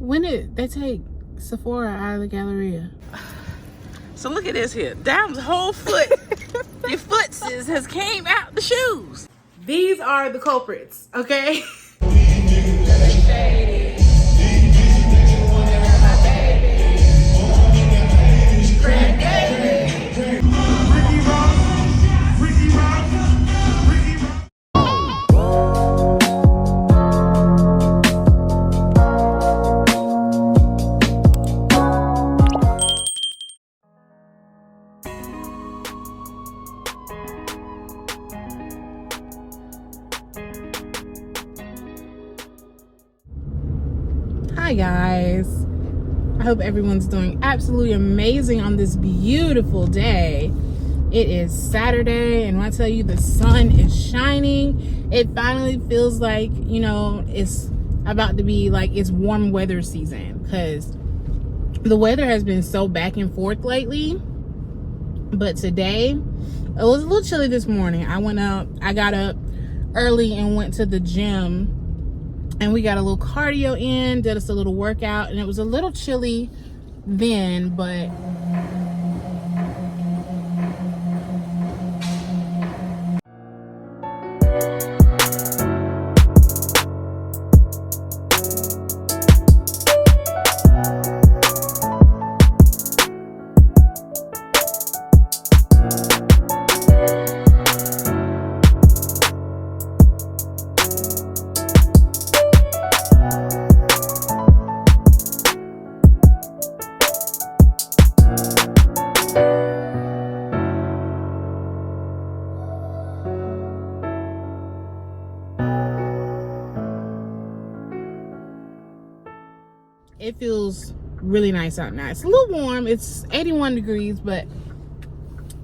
When did they take Sephora out of the Galleria? So look at this here. Damn, the whole foot, your footses has came out the shoes. These are the culprits, okay? Hi guys, I hope everyone's doing absolutely amazing on this beautiful day. It is Saturday, and when I tell you the sun is shining, it finally feels like, you know, it's about to be like it's warm weather season, because the weather has been so back and forth lately. But today it was a little chilly this morning. I got up early and went to the gym, and we got a little cardio in, did us a little workout, and it was a little chilly then, but it feels really nice out now. It's a little warm. It's 81 degrees, but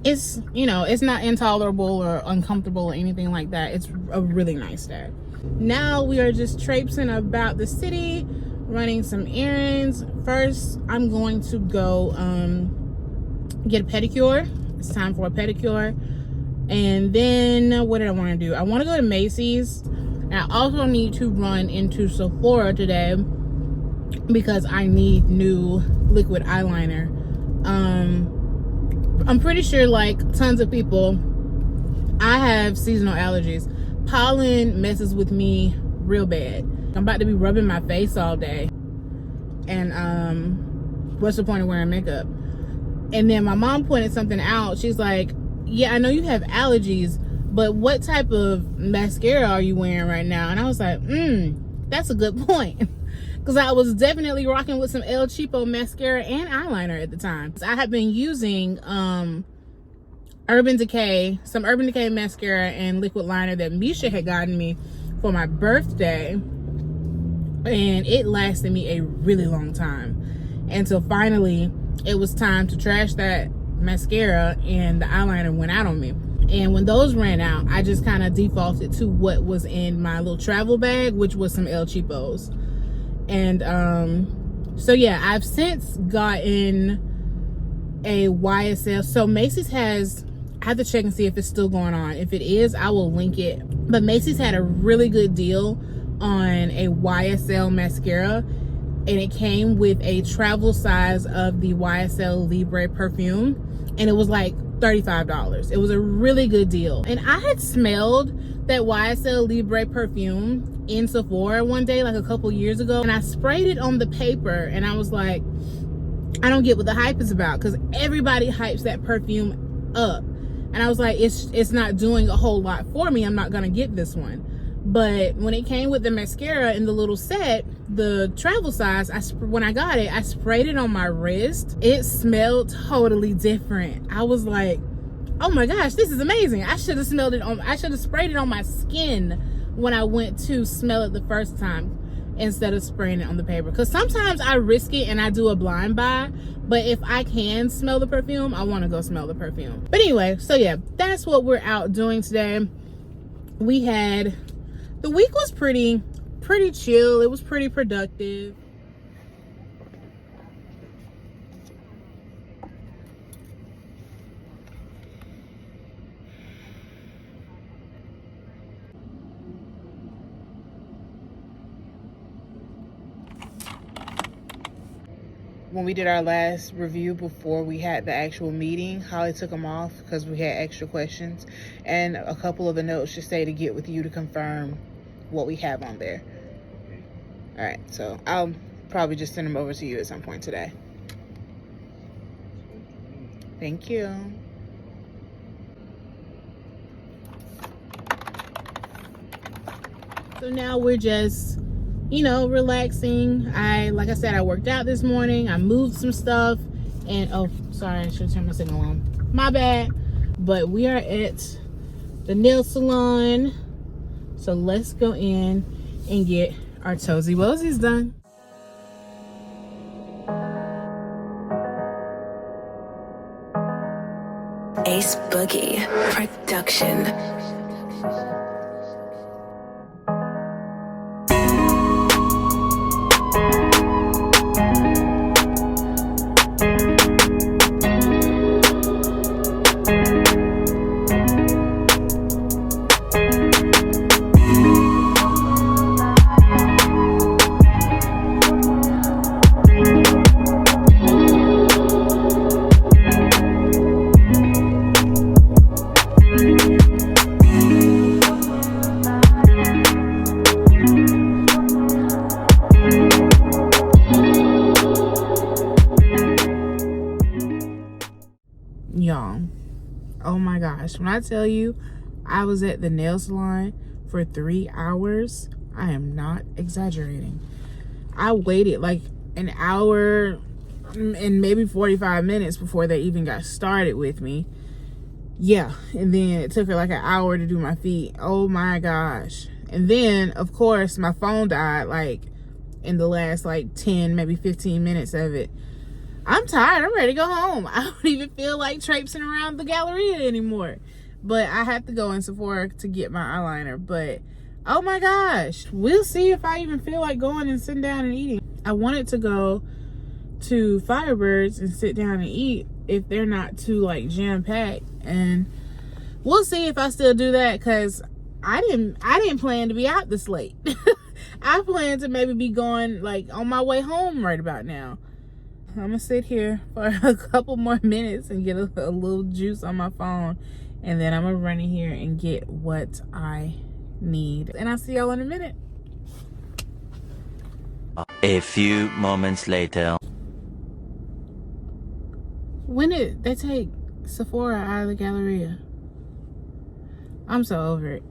it's, you know, it's not intolerable or uncomfortable or anything like that. It's a really nice day. Now we are just traipsing about the city, running some errands. First, I'm going to go get a pedicure. It's time for a pedicure. And then what did I want to do? I want to go to Macy's. And I also need to run into Sephora today because I need new liquid eyeliner. I'm pretty sure, like tons of people, I have seasonal allergies. Pollen messes with me real bad. I'm about to be rubbing my face all day, and what's the point of wearing makeup? And then my mom pointed something out. She's like, yeah, I know you have allergies, but what type of mascara are you wearing right now? And I was like, that's a good point. Because I was definitely rocking with some El Cheapo mascara and eyeliner at the time. I have been using Urban Decay mascara and liquid liner that Misha had gotten me for my birthday. And it lasted me a really long time. And so finally, it was time to trash that mascara, and the eyeliner went out on me. And when those ran out, I just kind of defaulted to what was in my little travel bag, which was some El Cheapos. And so yeah, I've since gotten a YSL. So Macy's has, I have to check and see if it's still going on. If it is, I will link it. But Macy's had a really good deal on a YSL mascara, and it came with a travel size of the YSL Libre perfume, and it was like $35. It was a really good deal. And I had smelled that YSL Libre perfume in Sephora one day, like a couple years ago, and I sprayed it on the paper, and I was like, I don't get what the hype is about, because everybody hypes that perfume up. And I was like, it's not doing a whole lot for me. I'm not gonna get this one. But when it came with the mascara in the little set, the travel size, when I got it, I sprayed it on my wrist. It smelled totally different. I was like, oh my gosh, this is amazing. I should have sprayed it on my skin when I went to smell it the first time instead of spraying it on the paper. Because sometimes I risk it and I do a blind buy, but if I can smell the perfume, I want to go smell the perfume. But anyway, so yeah, that's what we're out doing today. The week was pretty chill. It was pretty productive. when we did our last review before we had the actual meeting, Holly took them off because we had extra questions, and a couple of the notes just say to get with you to confirm what we have on there. All right, so I'll probably just send them over to you at some point today. Thank you. So now we're just, you know, relaxing. Like I said, I worked out this morning. I moved some stuff. And, oh, sorry, I should have turned my signal on. My bad. But we are at the nail salon. So let's go in and get our toesy woesies done. Ace Boogie Production. Y'all, oh my gosh, when I tell you I was at the nail salon for 3 hours, I am not exaggerating. I waited like an hour and maybe 45 minutes before they even got started with me. Yeah, and then it took her like an hour to do my feet. Oh my gosh. And then of course my phone died like in the last like 10 maybe 15 minutes of it. I'm tired. I'm ready to go home. I don't even feel like traipsing around the Galleria anymore. But I have to go in Sephora to get my eyeliner. But, oh my gosh. We'll see if I even feel like going and sitting down and eating. I wanted to go to Firebirds and sit down and eat if they're not too, like, jam-packed. And we'll see if I still do that because I didn't plan to be out this late. I plan to maybe be going, like, on my way home right about now. I'm gonna sit here for a couple more minutes and get a little juice on my phone, and then I'm gonna run in here and get what I need. And I'll see y'all in a minute. A few moments later. When did they take Sephora out of the Galleria? I'm so over it.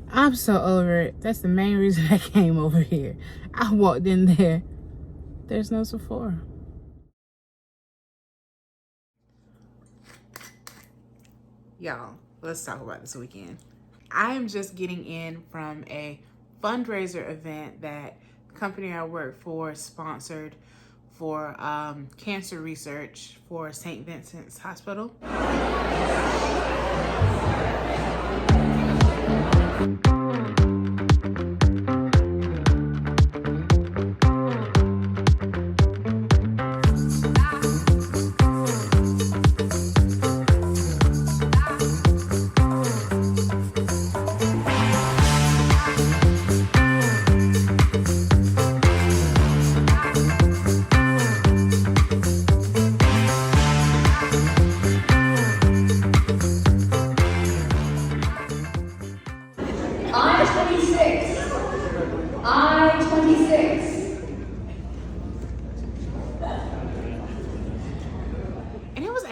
I'm so over it. That's the main reason I came over here. I walked in there. There's no Sephora. Y'all, let's talk about this weekend. I am just getting in from a fundraiser event that the company I work for sponsored for cancer research for St. Vincent's Hospital.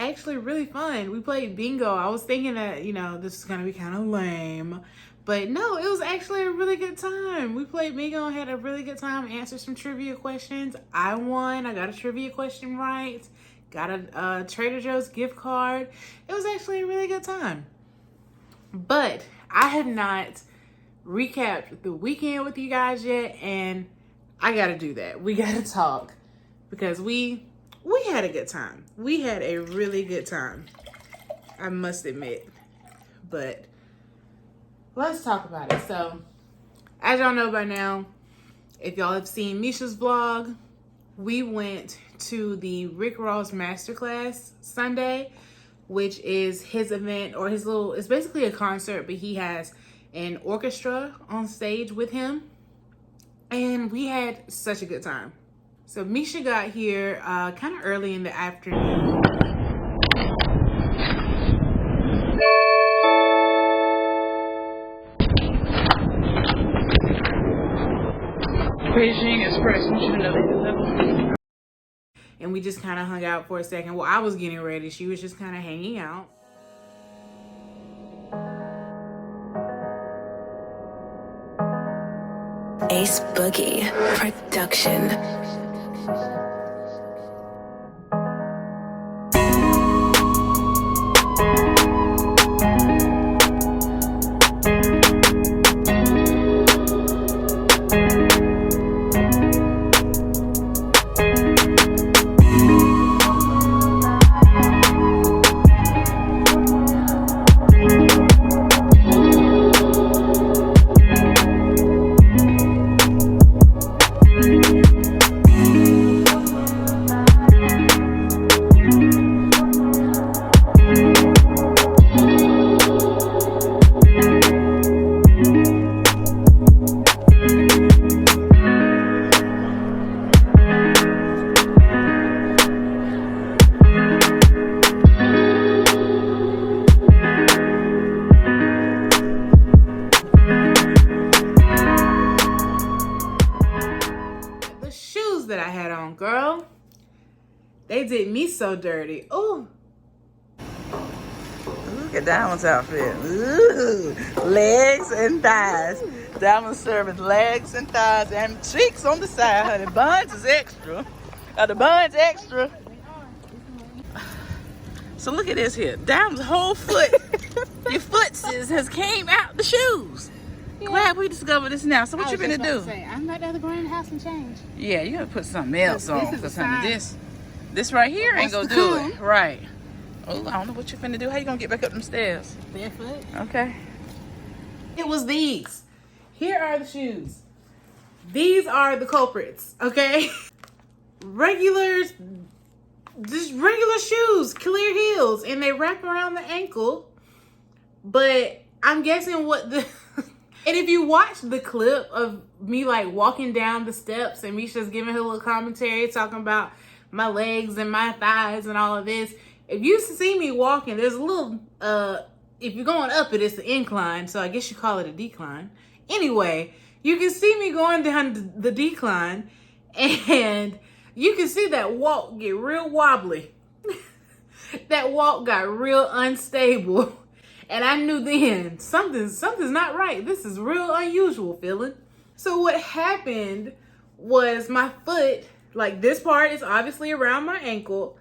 Actually really fun. We played bingo. I was thinking that, you know, this is gonna be kind of lame, but no, it was actually a really good time. We played bingo and had a really good time, answered some trivia questions. I won. I got a trivia question right, got a Trader Joe's gift card. It was actually a really good time. But I have not recapped the weekend with you guys yet, and I gotta do that. We gotta talk because we had a good time. We had a really good time, I must admit. But let's talk about it. So, as y'all know by now, if y'all have seen Misha's vlog, we went to the Rick Ross Masterclass Sunday, which is his event, or his little, it's basically a concert, but he has an orchestra on stage with him. And we had such a good time. So Misha got here kind of early in the afternoon. Beijing Express, level. And we just kind of hung out for a second. Well, I was getting ready. She was just kind of hanging out. Ace Boogie Production. That I had on, girl. They did me so dirty. Ooh. Look at Diamond's outfit. Ooh. Legs and thighs. Diamond's serving legs and thighs and cheeks on the side, honey. Buns is extra. Are the buns extra? So look at this here. Diamond's whole foot, your footses has came out the shoes. Yeah. Glad we discovered this now. So what you gonna do? I'm about to go in the house and change. Yeah, you gotta put something else on. Because honey, this right here ain't gonna do it. Right. Oh, I don't know what you're finna do. How you gonna get back up them stairs? Barefoot. Okay. It was these. Here are the shoes. These are the culprits, okay? Regulars, just regular shoes, clear heels, and they wrap around the ankle. But I'm guessing what the... And if you watch the clip of me like walking down the steps and Misha's giving her little commentary talking about my legs and my thighs and all of this, if you see me walking, there's a little, if you're going up it, it's an incline. So I guess you call it a decline. Anyway, you can see me going down the decline and you can see that walk get real wobbly. That walk got real unstable. And I knew then something's not right. This is real unusual feeling. So what happened was my foot, like this part is obviously around my ankle.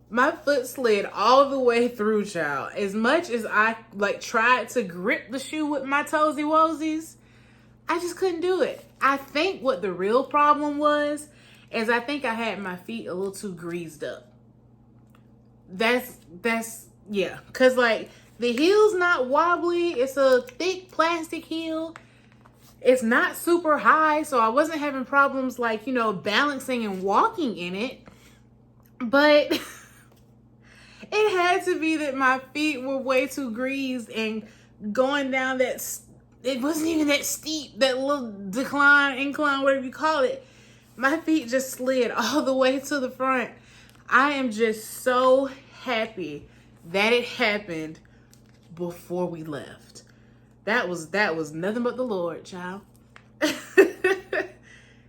My foot slid all the way through, child. As much as I like tried to grip the shoe with my toesy woesies, I just couldn't do it. I think what the real problem was is I think I had my feet a little too greased up. That's yeah. Cause like the heel's not wobbly. It's a thick plastic heel. It's not super high, so I wasn't having problems like, you know, balancing and walking in it. But it had to be that my feet were way too greased and going down that, it wasn't even that steep, that little decline, incline, whatever you call it. My feet just slid all the way to the front. I am just so happy that it happened before we left. That was nothing but the Lord, child.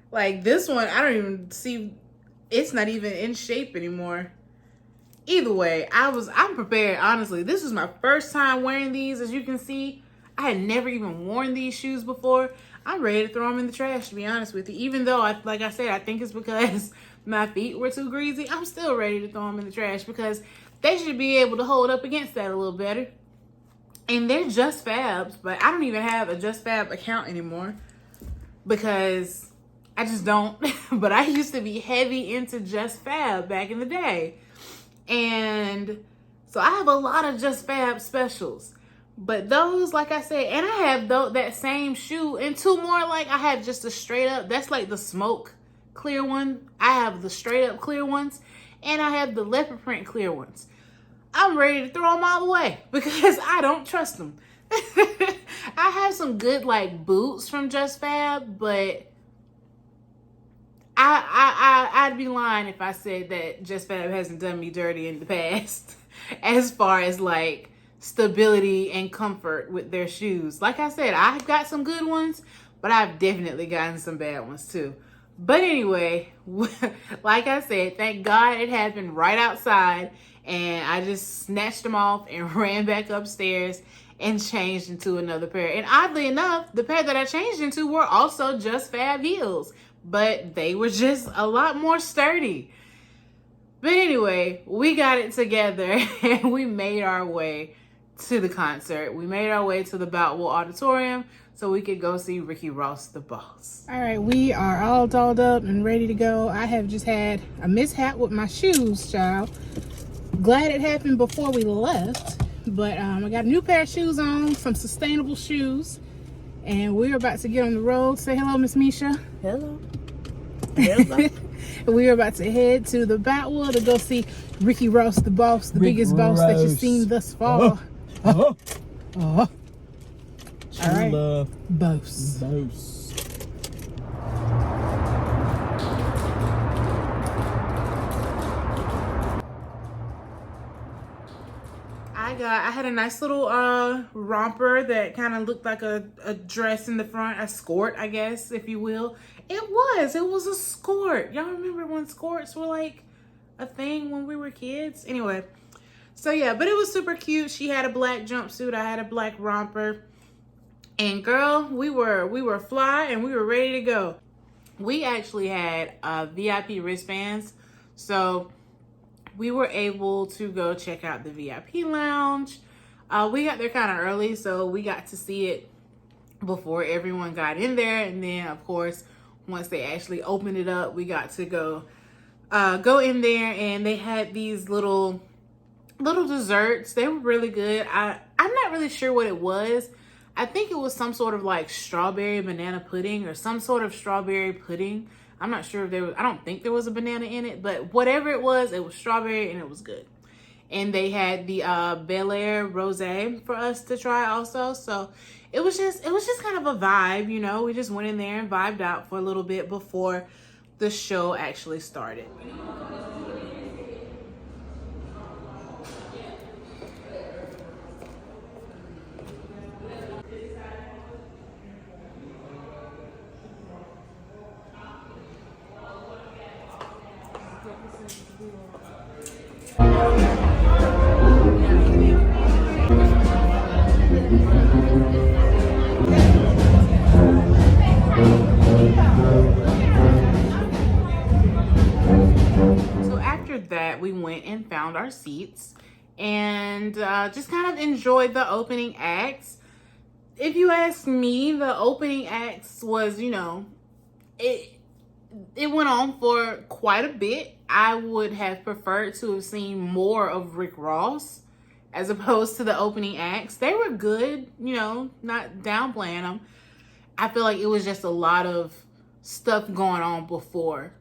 Like this one, I don't even see, it's not even in shape anymore. Either way, I'm prepared, honestly. This was my first time wearing these. As you can see, I had never even worn these shoes before. I'm ready to throw them in the trash, to be honest with you. Even though, like I said, I think it's because my feet were too greasy. I'm still ready to throw them in the trash because they should be able to hold up against that a little better. And they're Just Fabs, but I don't even have a Just Fab account anymore because I just don't. But I used to be heavy into Just Fab back in the day. And so I have a lot of Just Fab specials. But those, like I said, and I have that same shoe and two more. Like I have just a straight up, that's like the smoke clear one. I have the straight up clear ones. And I have the leopard print clear ones. I'm ready to throw them all away because I don't trust them. I have some good like boots from Just Fab, but I'd be lying if I said that Just Fab hasn't done me dirty in the past as far as like stability and comfort with their shoes. Like I said, I've got some good ones, but I've definitely gotten some bad ones too. But anyway, like I said, thank God it happened right outside, and I just snatched them off and ran back upstairs and changed into another pair. And oddly enough, the pair that I changed into were also Just Fab heels, but they were just a lot more sturdy. But anyway, we got it together and we made our way to the concert. We made our way to the Boutwell Auditorium so we could go see Ricky Ross the Boss. All right, we are all dolled up and ready to go. I have just had a mishap with my shoes, child. Glad it happened before we left, but I got a new pair of shoes on, some sustainable shoes, and we're about to get on the road. Say hello, Miss Misha. Hello. Hello. We're about to head to the Boutwell to go see Ricky Ross the Boss, the biggest boss that you've seen thus far. All right, boss. I had a nice little romper that kind of looked like a dress in the front, a skort, I guess, if you will. It was a skort. Y'all remember when skorts were like a thing when we were kids? Anyway, so yeah, but it was super cute. She had a black jumpsuit, I had a black romper, and girl, we were fly and we were ready to go. We actually had VIP wristbands, so we were able to go check out the VIP lounge. We got there kind of early, so we got to see it before everyone got in there. And then, of course, once they actually opened it up, we got to go in there, and they had these little desserts. They were really good. I'm not really sure what it was. I think it was some sort of like strawberry banana pudding or some sort of strawberry pudding. I'm not sure if I don't think there was a banana in it, but whatever it was strawberry and it was good. And they had the Bel Air Rosé for us to try also. So it was just kind of a vibe, you know. We just went in there and vibed out for a little bit before the show actually started. So after that, we went and found our seats and just kind of enjoyed the opening acts. If you ask me, the opening acts was, you know, it went on for quite a bit. I would have preferred to have seen more of Rick Ross as opposed to the opening acts. They were good, you know, not downplaying them. I feel like it was just a lot of stuff going on before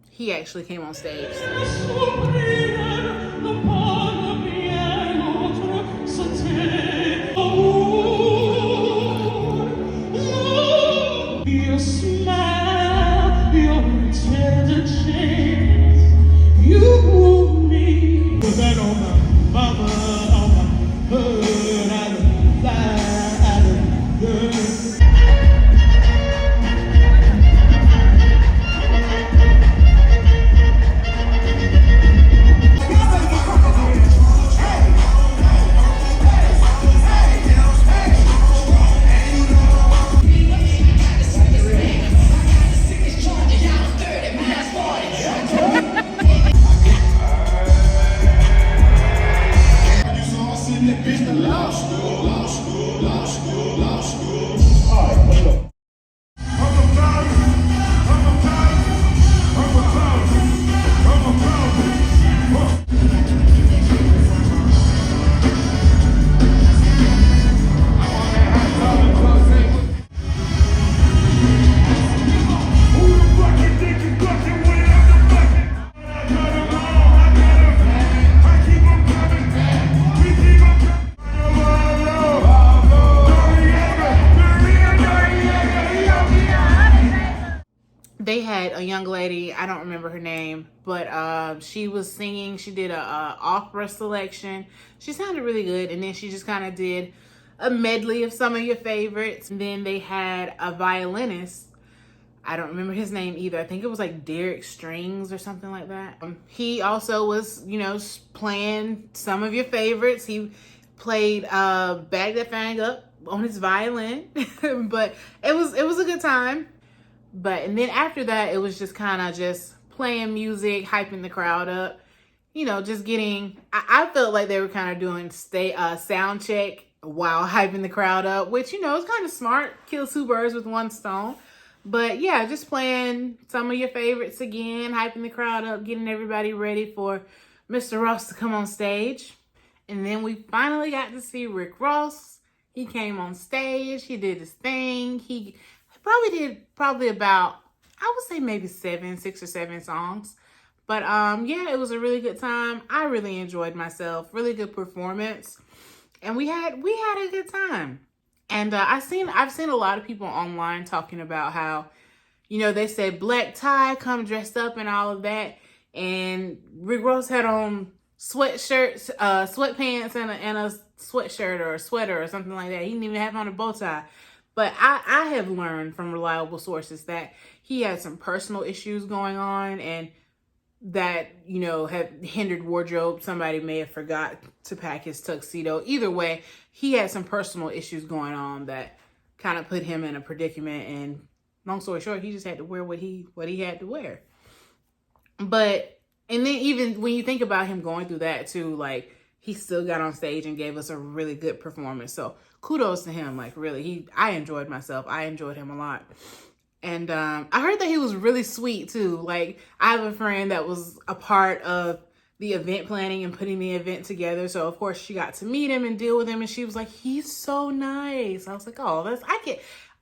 he actually came on stage. they had a young lady, I don't remember her name, but she was singing. She did a opera selection. She sounded really good, and then she just kind of did a medley of some of your favorites. And then they had a violinist. I don't remember his name either. I think it was like Derek Strings or something like that. He also was, you know, playing some of your favorites. He played Bag That Fang Up on his violin, but it was a good time. And then after that, it was just kind of just playing music, hyping the crowd up, you know, just getting, I felt like they were kind of doing sound check while hyping the crowd up, which, you know, is kind of smart. Kill two birds with one stone. But yeah, just playing some of your favorites again, hyping the crowd up, getting everybody ready for Mr. Ross to come on stage. And then we finally got to see Rick Ross. He came on stage, he did his thing. He probably did about, I would say maybe 6 or 7 songs. But yeah, it was a really good time. I really enjoyed myself. Really good performance. And we had a good time. And I've seen a lot of people online talking about how, you know, they said black tie, come dressed up and all of that. And Rick Ross had on sweatshirts, sweatpants and a sweatshirt or a sweater or something like that. He didn't even have on a bow tie. But I have learned from reliable sources that he had some personal issues going on, and that, you know, have hindered wardrobe. Somebody may have forgot to pack his tuxedo. Either way, he had some personal issues going on that kind of put him in a predicament. And long story short, he just had to wear what he had to wear. But, and then even when you think about him going through that too, like, he still got on stage and gave us a really good performance. So kudos to him. Like, really, I enjoyed myself. I enjoyed him a lot. And I heard that he was really sweet too. Like, I have a friend that was a part of the event planning and putting the event together. So of course she got to meet him and deal with him. And she was like, he's so nice. I was like, oh,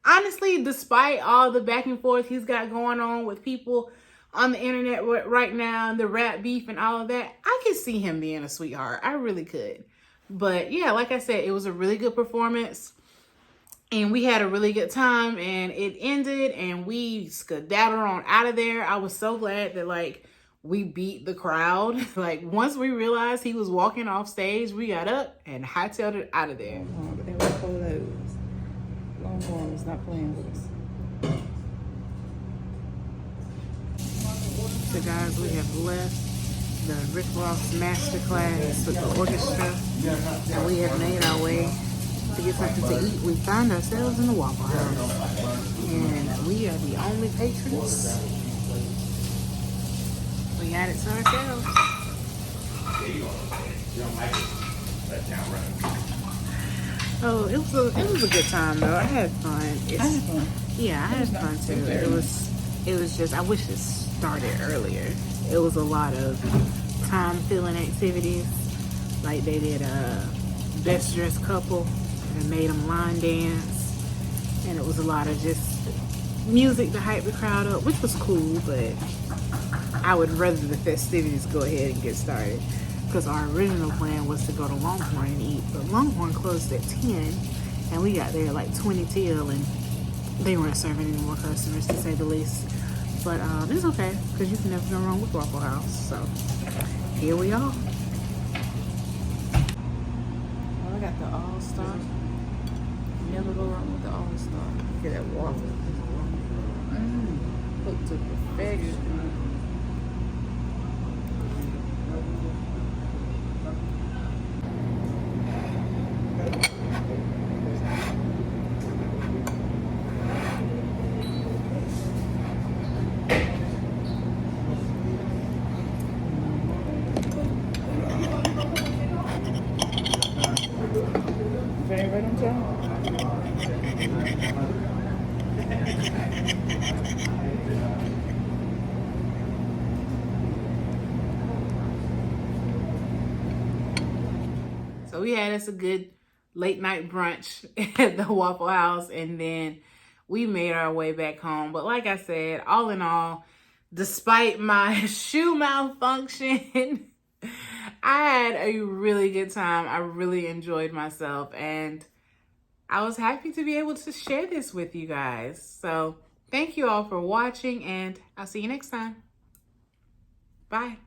honestly, despite all the back and forth he's got going on with people on the internet right now and the rap beef and all of that, I could see him being a sweetheart. I really could. But yeah, like I said, it was a really good performance. And we had a really good time, and it ended, and we skedaddled on out of there. I was so glad that, like, we beat the crowd. Like, once we realized he was walking off stage, we got up and hightailed it out of there. But then we closed. Longhorn is not playing with us. So guys, we have left the Rick Ross Masterclass with the orchestra, and we have made our way to get something to eat. We found ourselves in the Waffle House, and we are the only patrons. We had it to ourselves. Oh, it was a good time though. I had fun. Yeah, I had fun too. It was just, I wish it started earlier. It was a lot of time-filling activities. Like, they did a best dressed couple and made them line dance, and it was a lot of just music to hype the crowd up, which was cool. But I would rather the festivities go ahead and get started, because our original plan was to go to Longhorn and eat, but Longhorn closed at 10, and we got there at like 20 till, and they weren't serving any more customers, to say the least. But it's okay, because you can never go wrong with Waffle House. So here we are. Well, I got the All-Star. Never go wrong with the All-Star. Look at that waffle. Cooked to perfection. Favorite on top? So we had us a good late night brunch at the Waffle House, and then we made our way back home. But like I said, all in all, despite my shoe malfunction, I had a really good time. I really enjoyed myself, and I was happy to be able to share this with you guys. So Thank you all for watching, and I'll see you next time. Bye.